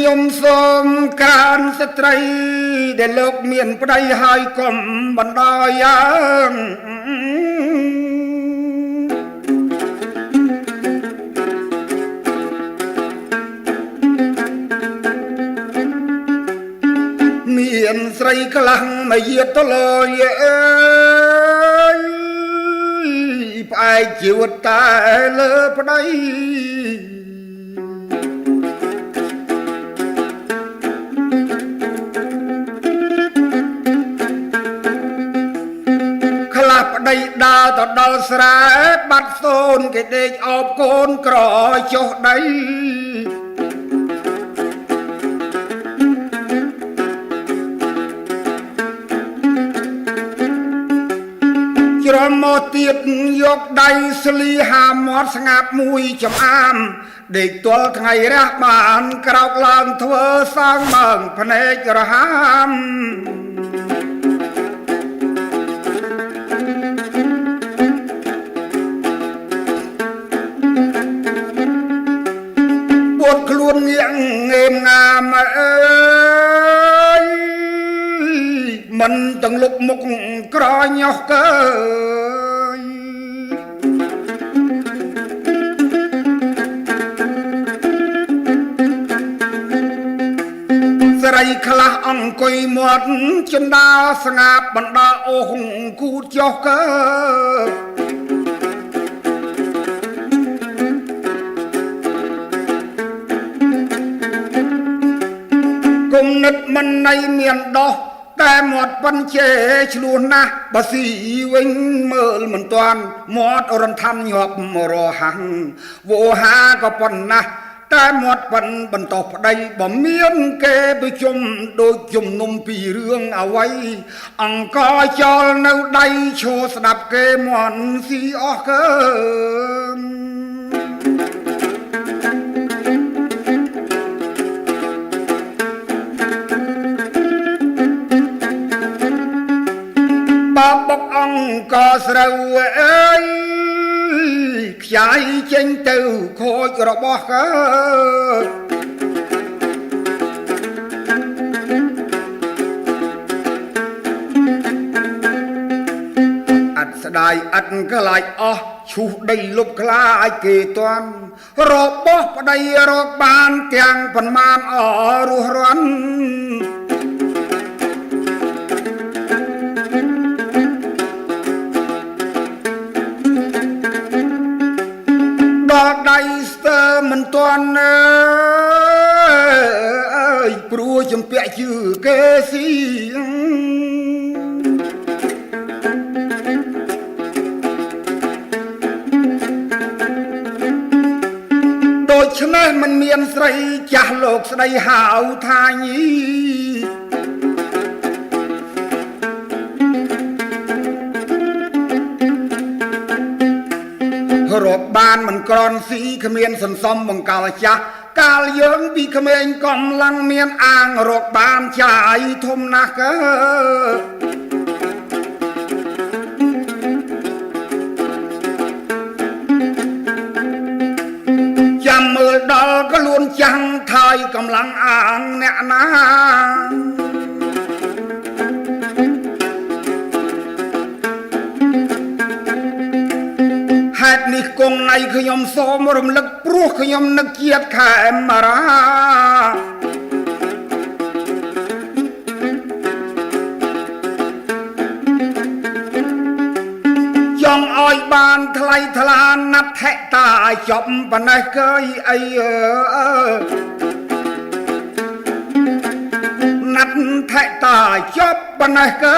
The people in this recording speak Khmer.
ខ្ញុំសូមក្រានស្ត្រីដែលលោកមានប្តីហើយកុំបណ្ដោយយ៉ាងមានស្រីខ្លាំងមកយាតលយអើយផ្អែកជីវិតតែលើប្តីប្តីដើរទៅដល់ស្រែបាត់សូនគេដេកអោបកូនក្រចុះដីជ្រមមកទៀតយកដៃស្លីហាមាត់ស្ងាត់មួយចំអាមដេកទល់ថ្ងៃរះបានក្រោកឡើងធ្វើសងមើងភ្នែករហាមខ្លួនងៀងងេមងាមអើយមិនទាំងលុបមុខក្រញោះកើយស្រីខ្លះអង្គុយមាត់ចិន្តាស្ងាប់បណ្ដាអូសគូតចុះកើគុំនិតមិនណៃមានដោះតែមាត់ប៉ុនជេឆ្លោះណាស់បើស៊ីវិញមើលមិនតាន់មាត់រន្តាមញាប់រហាំងវោហាក៏ប៉ុណ្ណាស់តែមាត់ប៉ុនបន្តប្តីបើមានគេប្រជុំដូចជំនុំពីរឿងអ្វីអង្គចោលនៅដៃឈោស្ដាប់គេមន់ស៊ីអស់កើបបកអង្គស្រូវអើយខ្ចាយចេញទៅខូចរបស់កើអត់ស្ដាយអត់ក្លាយអស់ឈូសដីលុបខ្លាចគេតាន់របស់ប្តីរកបានទាំងប៉ុន្មានអរស់រាន់ដល់ដៃស្ទើមិនទាន់អើយព្រោះចំពាក់ជឺគេស៊ីដូច្នេះមិនមានស្រីចាស់លោកស្ដីហៅថាញីរកបានមិនក្រនស៊ីគ្មានសន្សំបង្កាលចាស់កាលយើងពីក្មេងកំឡុងមានអាងរកបានចាយធំណាស់កើចាំមើលដល់ខ្លួនចាំងថយកំឡុងអាងអ្នកណាហេតុនេះគង់ណៃខ្ញុំសូមរំលឹកព្រោះខ្ញុំនឹកជាតិខែមរាចង់ឲ្យបានថ្លៃថ្លាណាត់ថេតាចប់ប៉ុណ្ណេះកើយអីណាត់ថេតាចប់ប៉ុណ្ណេះកើ